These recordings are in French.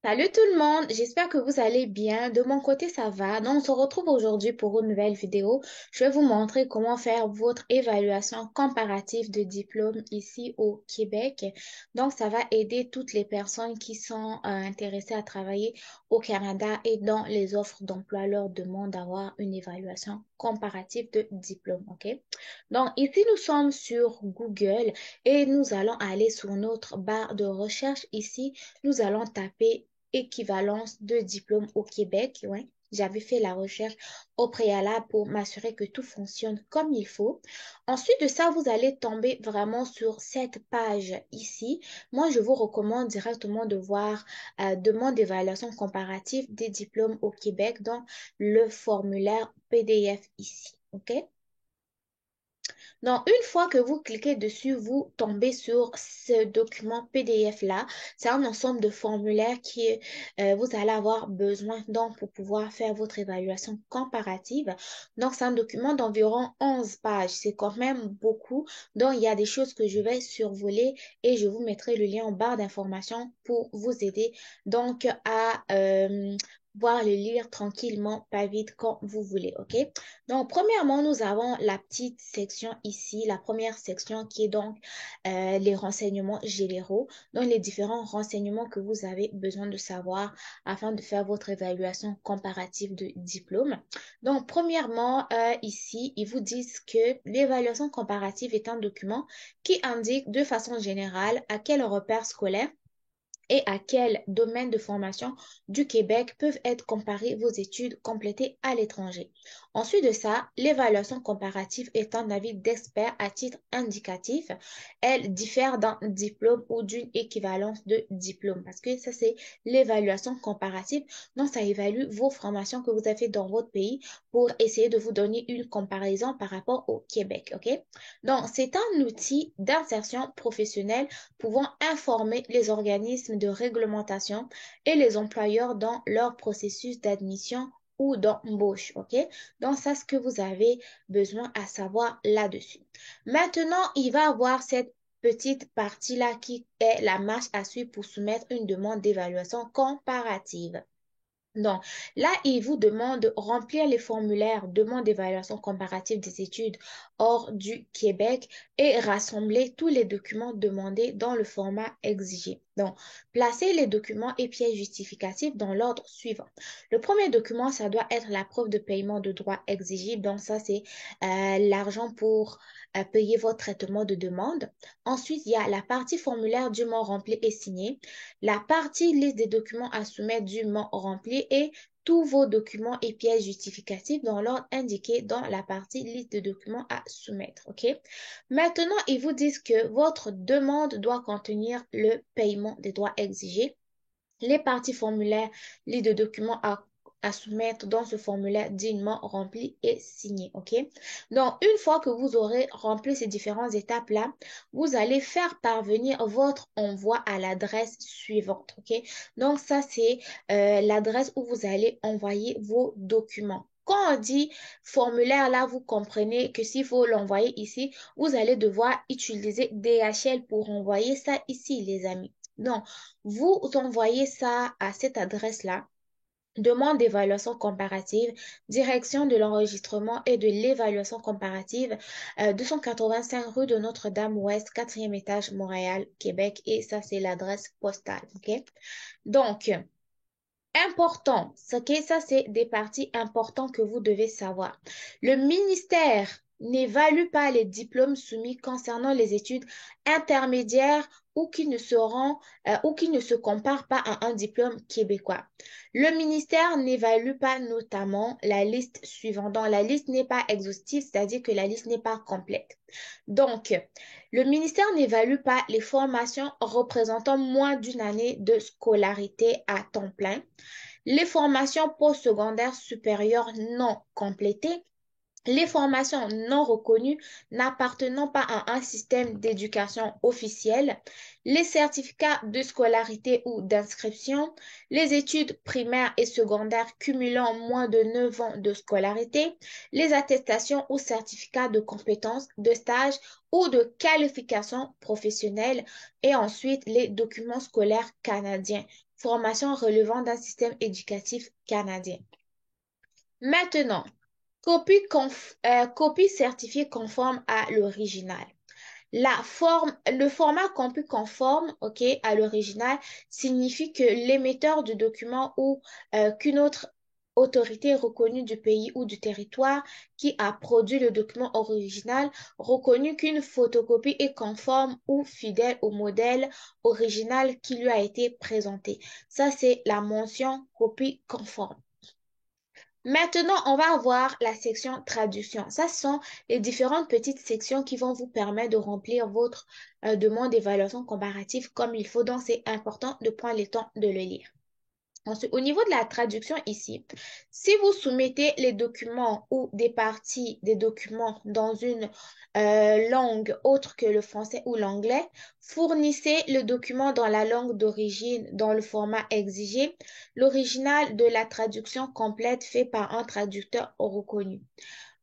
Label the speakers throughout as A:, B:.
A: Salut tout le monde, j'espère que vous allez bien. De mon côté, ça va. Donc, on se retrouve aujourd'hui pour une nouvelle vidéo. Je vais vous montrer comment faire votre évaluation comparative de diplôme ici au Québec. Donc, ça va aider toutes les personnes qui sont intéressées à travailler au Canada et dans les offres d'emploi leur demandent d'avoir une évaluation comparative de diplôme. OK? Donc, ici, nous sommes sur Google et nous allons aller sur notre barre de recherche. Ici, nous allons taper équivalence de diplôme au Québec. Ouais. J'avais fait la recherche au préalable pour m'assurer que tout fonctionne comme il faut. Ensuite de ça, vous allez tomber vraiment sur cette page ici. Moi, je vous recommande directement de voir demande d'évaluation comparative des diplômes au Québec dans le formulaire PDF ici. OK? Donc, une fois que vous cliquez dessus, vous tombez sur ce document PDF-là. C'est un ensemble de formulaires qui vous allez avoir besoin donc pour pouvoir faire votre évaluation comparative. Donc, c'est un document d'environ 11 pages. C'est quand même beaucoup. Donc, il y a des choses que je vais survoler et je vous mettrai le lien en barre d'information pour vous aider donc à pouvoir le lire tranquillement, pas vite, quand vous voulez. OK? Donc, premièrement, nous avons la petite section ici, la première section qui est donc les renseignements généraux, donc les différents renseignements que vous avez besoin de savoir afin de faire votre évaluation comparative de diplôme. Donc, premièrement, ici, ils vous disent que l'évaluation comparative est un document qui indique de façon générale à quel repère scolaire et à quel domaine de formation du Québec peuvent être comparées vos études complétées à l'étranger. Ensuite de ça, l'évaluation comparative est un avis d'expert à titre indicatif. Elle diffère d'un diplôme ou d'une équivalence de diplôme parce que ça, c'est l'évaluation comparative. Donc, ça évalue vos formations que vous avez faites dans votre pays pour essayer de vous donner une comparaison par rapport au Québec. OK? Donc, c'est un outil d'insertion professionnelle pouvant informer les organismes de réglementation et les employeurs dans leur processus d'admission ou d'embauche. OK? Donc, ça, c'est ce que vous avez besoin à savoir là-dessus. Maintenant, il va avoir cette petite partie-là qui est la marche à suivre pour soumettre une demande d'évaluation comparative. Donc, là, il vous demande de remplir les formulaires demande d'évaluation comparative des études hors du Québec et rassembler tous les documents demandés dans le format exigé. Donc, placez les documents et pièces justificatives dans l'ordre suivant. Le premier document, ça doit être la preuve de paiement de droits exigibles. Donc, ça, c'est l'argent pour payer votre traitement de demande. Ensuite, il y a la partie formulaire dûment remplie et signée, la partie liste des documents à soumettre dûment remplie et tous vos documents et pièces justificatives dans l'ordre indiqué dans la partie liste de documents à soumettre. OK? Maintenant, ils vous disent que votre demande doit contenir le paiement des droits exigés, les parties formulaires, liste de documents à soumettre dans ce formulaire dignement rempli et signé. OK? Donc, une fois que vous aurez rempli ces différentes étapes-là, vous allez faire parvenir votre envoi à l'adresse suivante. OK? Donc, ça, c'est l'adresse où vous allez envoyer vos documents. Quand on dit formulaire, là, vous comprenez que s'il faut l'envoyer ici, vous allez devoir utiliser DHL pour envoyer ça ici, les amis. Donc, vous envoyez ça à cette adresse-là. Demande d'évaluation comparative, direction de l'enregistrement et de l'évaluation comparative, 285 rue de Notre-Dame-Ouest, quatrième étage, Montréal, Québec. Et ça, c'est l'adresse postale. OK? Donc, important, ok, ça c'est des parties importantes que vous devez savoir. Le ministère n'évalue pas les diplômes soumis concernant les études intermédiaires ou qui ne seront ou qui ne se comparent pas à un diplôme québécois. Le ministère n'évalue pas notamment la liste suivante. Donc, la liste n'est pas exhaustive, c'est-à-dire que la liste n'est pas complète. Donc, le ministère n'évalue pas les formations représentant moins d'une année de scolarité à temps plein, les formations postsecondaires supérieures non complétées, Les formations non reconnues n'appartenant pas à un système d'éducation officiel, les certificats de scolarité ou d'inscription, les études primaires et secondaires cumulant moins de 9 ans de scolarité, les attestations ou certificats de compétences, de stage ou de qualification professionnelle et ensuite les documents scolaires canadiens, formation relevant d'un système éducatif canadien. Maintenant, copie certifiée conforme à l'original. Le format copie conforme, ok, à l'original signifie que l'émetteur du document ou qu'une autre autorité reconnue du pays ou du territoire qui a produit le document original reconnu qu'une photocopie est conforme ou fidèle au modèle original qui lui a été présenté. Ça, c'est la mention copie conforme. Maintenant, on va voir la section traduction. Ça, ce sont les différentes petites sections qui vont vous permettre de remplir votre demande d'évaluation comparative comme il faut. Donc, c'est important de prendre le temps de le lire. Ensuite, au niveau de la traduction ici, si vous soumettez les documents ou des parties des documents dans une langue autre que le français ou l'anglais, fournissez le document dans la langue d'origine dans le format exigé, l'original de la traduction complète fait par un traducteur reconnu.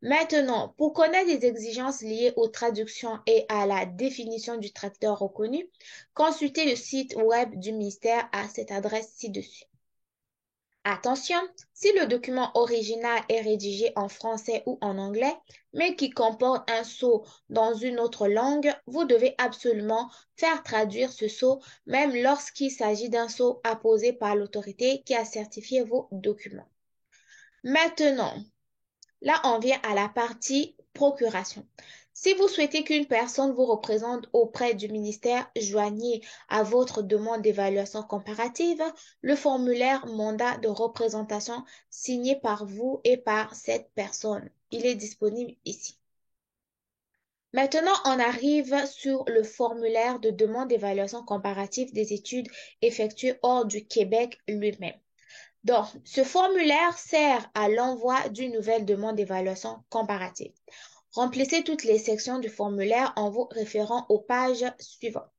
A: Maintenant, pour connaître les exigences liées aux traductions et à la définition du traducteur reconnu, consultez le site web du ministère à cette adresse ci-dessus. Attention, si le document original est rédigé en français ou en anglais, mais qui comporte un sceau dans une autre langue, vous devez absolument faire traduire ce sceau, même lorsqu'il s'agit d'un sceau apposé par l'autorité qui a certifié vos documents. Maintenant, là, on vient à la partie procuration. Si vous souhaitez qu'une personne vous représente auprès du ministère, joignez à votre demande d'évaluation comparative le formulaire mandat de représentation signé par vous et par cette personne. Il est disponible ici. Maintenant, on arrive sur le formulaire de demande d'évaluation comparative des études effectuées hors du Québec lui-même. Donc, ce formulaire sert à l'envoi d'une nouvelle demande d'évaluation comparative. Remplissez toutes les sections du formulaire en vous référant aux pages suivantes.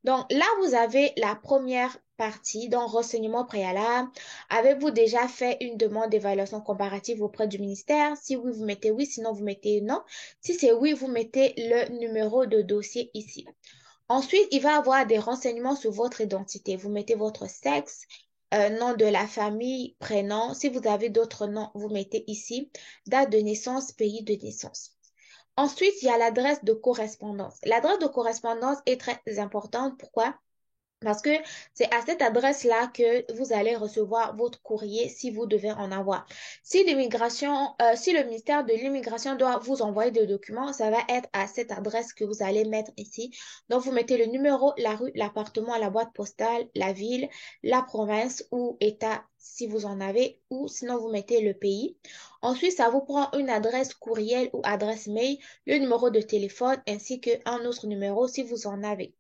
A: Donc, là, vous avez la première partie, donc renseignement préalable. Avez-vous déjà fait une demande d'évaluation comparative auprès du ministère? Si oui, vous mettez oui, sinon vous mettez non. Si c'est oui, vous mettez le numéro de dossier ici. Ensuite, il va avoir des renseignements sur votre identité. Vous mettez votre sexe, nom de la famille, prénom. Si vous avez d'autres noms, vous mettez ici. Date de naissance, pays de naissance. Ensuite, il y a l'adresse de correspondance. L'adresse de correspondance est très importante. Pourquoi? Parce que c'est à cette adresse-là que vous allez recevoir votre courrier si vous devez en avoir. Si si le ministère de l'immigration doit vous envoyer des documents, ça va être à cette adresse que vous allez mettre ici. Donc, vous mettez le numéro, la rue, l'appartement, la boîte postale, la ville, la province ou État si vous en avez, ou sinon vous mettez le pays. Ensuite, ça vous prend une adresse courriel ou adresse mail, le numéro de téléphone ainsi qu'un autre numéro si vous en avez.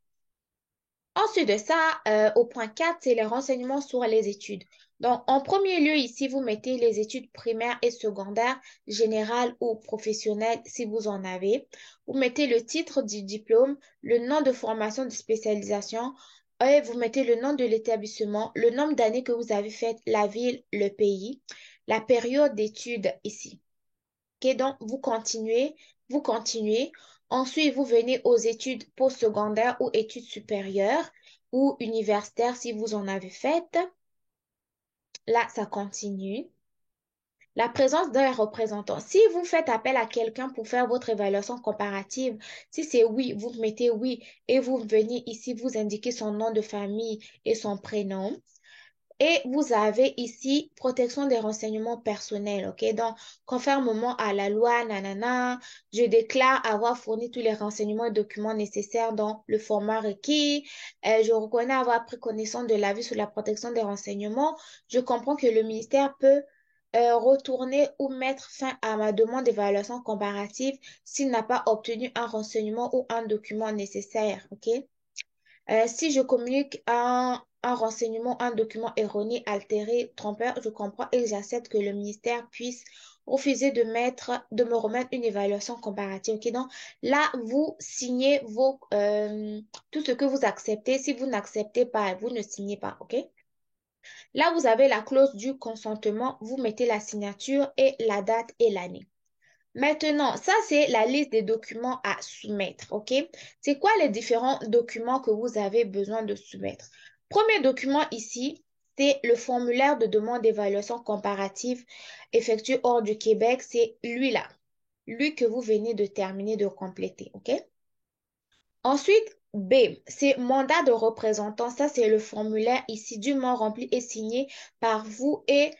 A: Ensuite de ça, au point 4, c'est les renseignements sur les études. Donc, en premier lieu, ici, vous mettez les études primaires et secondaires, générales ou professionnelles, si vous en avez. Vous mettez le titre du diplôme, le nom de formation de spécialisation, et vous mettez le nom de l'établissement, le nombre d'années que vous avez fait, la ville, le pays, la période d'études ici. Ok, donc, vous continuez. Ensuite, vous venez aux études postsecondaires ou études supérieures ou universitaires si vous en avez faites. Là, ça continue. La présence d'un représentant. Si vous faites appel à quelqu'un pour faire votre évaluation comparative, si c'est oui, vous mettez oui et vous venez ici, vous indiquez son nom de famille et son prénom. Et vous avez ici protection des renseignements personnels, ok? Donc, conformément à la loi, nanana, je déclare avoir fourni tous les renseignements et documents nécessaires dans le format requis. Je reconnais avoir pris connaissance de l'avis sur la protection des renseignements. Je comprends que le ministère peut retourner ou mettre fin à ma demande d'évaluation comparative s'il n'a pas obtenu un renseignement ou un document nécessaire, ok? Si je communique un renseignement, un document erroné, altéré, trompeur, je comprends et j'accepte que le ministère puisse refusez de me remettre une évaluation comparative. Ok, donc là, vous signez tout ce que vous acceptez. Si vous n'acceptez pas, vous ne signez pas. Ok? Là, vous avez la clause du consentement. Vous mettez la signature et la date et l'année. Maintenant, ça, c'est la liste des documents à soumettre, OK? C'est quoi les différents documents que vous avez besoin de soumettre? Premier document ici, c'est le formulaire de demande d'évaluation comparative effectué hors du Québec. C'est lui-là, lui que vous venez de terminer de compléter, OK? Ensuite, B, c'est mandat de représentant. Ça, c'est le formulaire ici dûment rempli et signé par vous et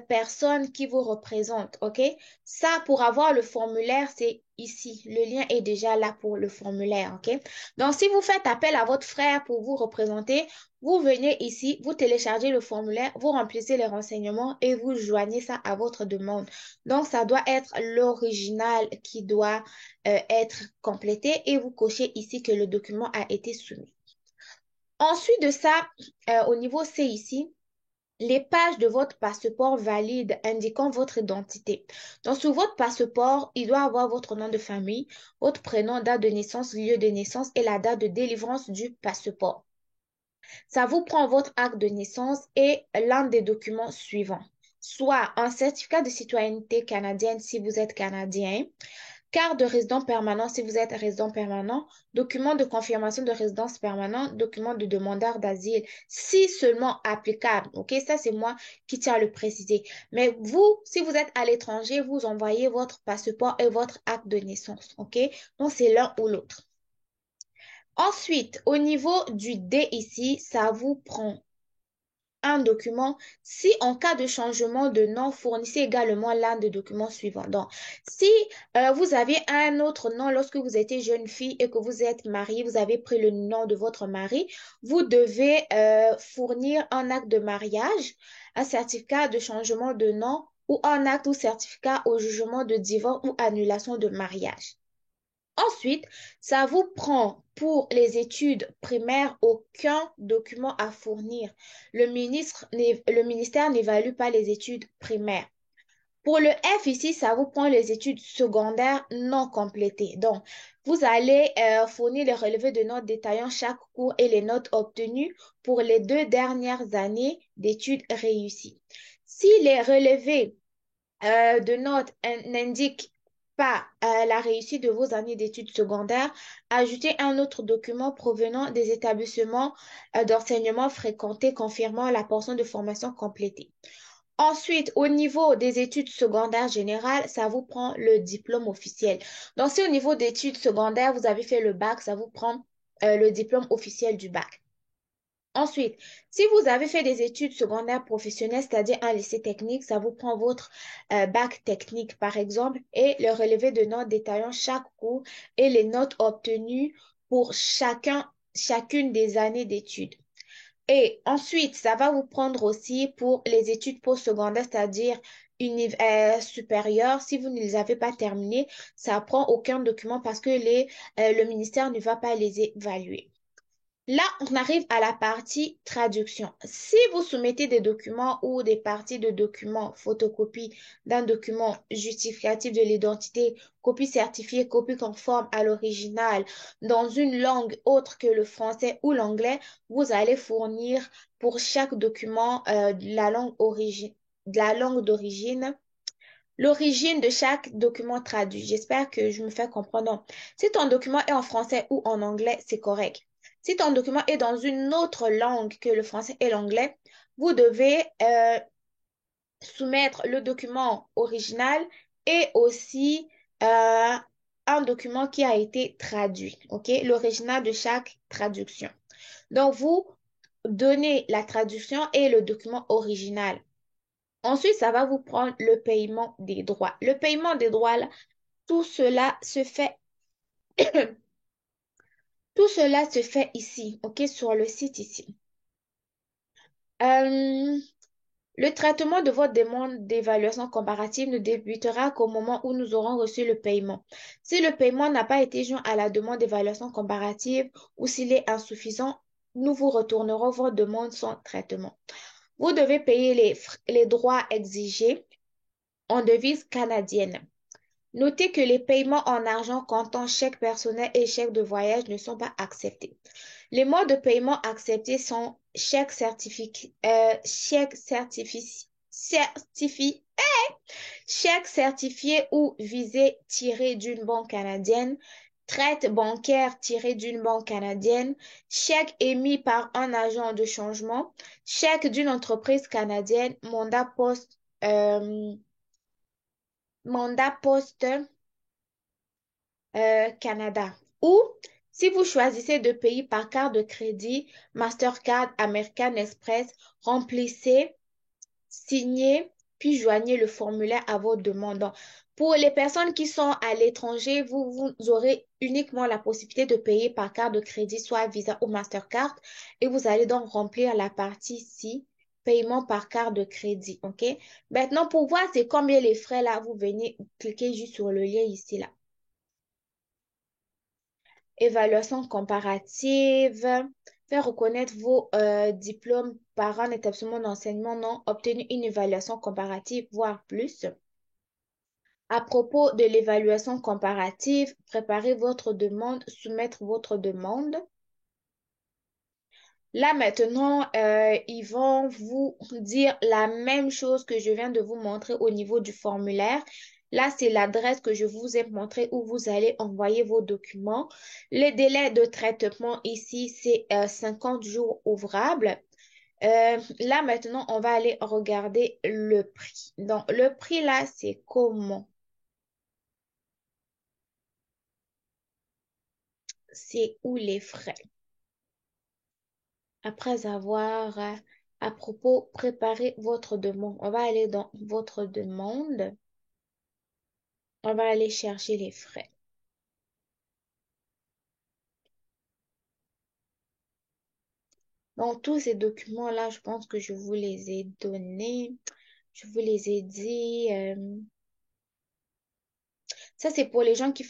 A: personne qui vous représente. OK? Ça, pour avoir le formulaire, c'est ici. Le lien est déjà là pour le formulaire. OK? Donc, si vous faites appel à votre frère pour vous représenter, vous venez ici, vous téléchargez le formulaire, vous remplissez les renseignements et vous joignez ça à votre demande. Donc, ça doit être l'original qui doit être complété et vous cochez ici que le document a été soumis. Ensuite de ça, au niveau C ici, les pages de votre passeport valide indiquant votre identité. Donc, sur votre passeport, il doit avoir votre nom de famille, votre prénom, date de naissance, lieu de naissance et la date de délivrance du passeport. Ça vous prend votre acte de naissance et l'un des documents suivants, soit un certificat de citoyenneté canadienne si vous êtes canadien, carte de résident permanent si vous êtes résident permanent, document de confirmation de résidence permanente, document de demandeur d'asile, si seulement applicable. OK, ça c'est moi qui tiens à le préciser. Mais vous, si vous êtes à l'étranger, vous envoyez votre passeport et votre acte de naissance. OK, donc c'est l'un ou l'autre. Ensuite, au niveau du D ici, ça vous prend un document. Si en cas de changement de nom, fournissez également l'un des documents suivants. Donc, si vous aviez un autre nom lorsque vous étiez jeune fille et que vous êtes mariée, vous avez pris le nom de votre mari, vous devez fournir un acte de mariage, un certificat de changement de nom ou un acte ou certificat au jugement de divorce ou annulation de mariage. Ensuite, ça vous prend pour les études primaires aucun document à fournir. Le ministère n'évalue pas les études primaires. Pour le F ici, ça vous prend les études secondaires non complétées. Donc, vous allez fournir les relevés de notes détaillant chaque cours et les notes obtenues pour les 2 dernières années d'études réussies. Si les relevés de notes n'indique pas la réussite de vos années d'études secondaires, ajoutez un autre document provenant des établissements d'enseignement fréquentés confirmant la portion de formation complétée. Ensuite, au niveau des études secondaires générales, ça vous prend le diplôme officiel. Donc, si au niveau d'études secondaires, vous avez fait le bac, ça vous prend le diplôme officiel du bac. Ensuite, si vous avez fait des études secondaires professionnelles, c'est-à-dire un lycée technique, ça vous prend votre bac technique, par exemple, et le relevé de notes détaillant chaque cours et les notes obtenues pour chacune des années d'études. Et ensuite, ça va vous prendre aussi pour les études postsecondaires, c'est-à-dire supérieures. Si vous ne les avez pas terminées, ça prend aucun document parce que le ministère ne va pas les évaluer. Là, on arrive à la partie traduction. Si vous soumettez des documents ou des parties de documents, photocopie d'un document justificatif de l'identité, copie certifiée, copie conforme à l'original, dans une langue autre que le français ou l'anglais, vous allez fournir pour chaque document de la langue d'origine, l'origine de chaque document traduit. J'espère que je me fais comprendre. Donc, si ton document est en français ou en anglais, c'est correct. Si ton document est dans une autre langue que le français et l'anglais, vous devez soumettre le document original et aussi un document qui a été traduit, ok? L'original de chaque traduction. Donc, vous donnez la traduction et le document original. Ensuite, ça va vous prendre le paiement des droits. Le paiement des droits, là, tout cela se fait, tout cela se fait ici, ok, sur le site ici. Euh, le traitement de votre demande d'évaluation comparative ne débutera qu'au moment où nous aurons reçu le paiement. Si le paiement n'a pas été joint à la demande d'évaluation comparative ou s'il est insuffisant, nous vous retournerons votre demande sans traitement. Vous devez payer les droits exigés. en devise canadienne. Notez que les paiements en argent comptant chèque personnel et chèque de voyage ne sont pas acceptés. Les modes de paiement acceptés sont chèque certifié ou visé tiré d'une banque canadienne, traite bancaire tirée d'une banque canadienne, chèque émis par un agent de changement, chèque d'une entreprise canadienne, mandat poste Canada. Ou si vous choisissez de payer par carte de crédit, Mastercard, American Express, remplissez, signez, puis joignez le formulaire à votre demande. Donc, pour les personnes qui sont à l'étranger, vous aurez uniquement la possibilité de payer par carte de crédit, soit Visa ou Mastercard, et vous allez donc remplir la partie ici, paiement par carte de crédit, OK? Maintenant, pour voir c'est combien les frais là, vous venez cliquer juste sur le lien ici là. Évaluation comparative, faire reconnaître vos diplômes par un établissement d'enseignement non obtenu une évaluation comparative, voire plus. À propos de l'évaluation comparative, préparez votre demande, soumettre votre demande. Là maintenant, ils vont vous dire la même chose que je viens de vous montrer au niveau du formulaire. Là, c'est l'adresse que je vous ai montrée où vous allez envoyer vos documents. Le délai de traitement ici, c'est 50 jours ouvrables. Là maintenant, on va aller regarder le prix. Donc, le prix là, c'est comment? C'est où les frais? Après avoir, à propos, préparé votre demande, on va aller dans votre demande. On va aller chercher les frais. Donc, tous ces documents-là, je pense que je vous les ai donnés. Je vous les ai dit. Ça, c'est pour les gens qui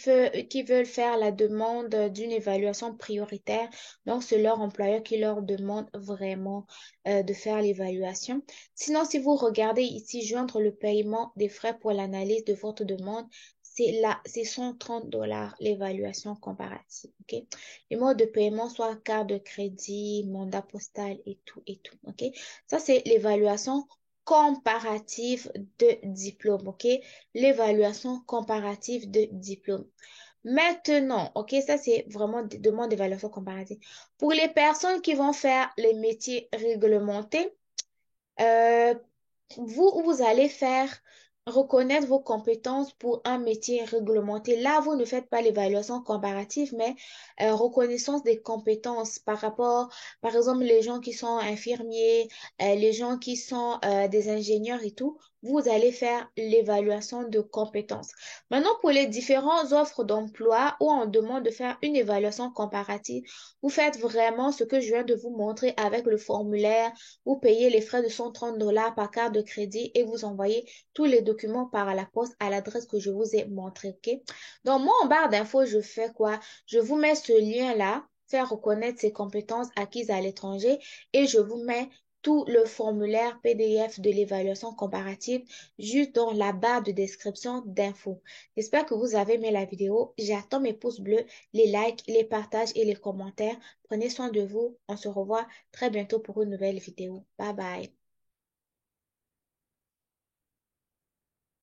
A: veulent faire la demande d'une évaluation prioritaire. Donc, c'est leur employeur qui leur demande vraiment de faire l'évaluation. Sinon, si vous regardez ici, joindre le paiement des frais pour l'analyse de votre demande, c'est là, c'est 130 dollars l'évaluation comparative. OK? Les modes de paiement, soit carte de crédit, mandat postal et tout, et tout. OK? Ça, c'est l'évaluation comparative de diplôme. OK? L'évaluation comparative de diplôme. Maintenant, OK, ça c'est vraiment des demandes d'évaluation comparative. Pour les personnes qui vont faire les métiers réglementés, euh, vous allez faire reconnaître vos compétences pour un métier réglementé. Là, vous ne faites pas l'évaluation comparative, mais reconnaissance des compétences par rapport, par exemple, les gens qui sont infirmiers, les gens qui sont des ingénieurs et tout. Vous allez faire l'évaluation de compétences. Maintenant, pour les différentes offres d'emploi où on demande de faire une évaluation comparative, vous faites vraiment ce que je viens de vous montrer avec le formulaire. Vous payez les frais de 130 dollars par carte de crédit et vous envoyez tous les documents par la poste à l'adresse que je vous ai montré, OK? Donc, moi, en barre d'infos, je fais quoi? Je vous mets ce lien-là, faire reconnaître ses compétences acquises à l'étranger et je vous mets tout le formulaire PDF de l'évaluation comparative juste dans la barre de description d'infos. J'espère que vous avez aimé la vidéo. J'attends mes pouces bleus, les likes, les partages et les commentaires. Prenez soin de vous. On se revoit très bientôt pour une nouvelle vidéo. Bye bye.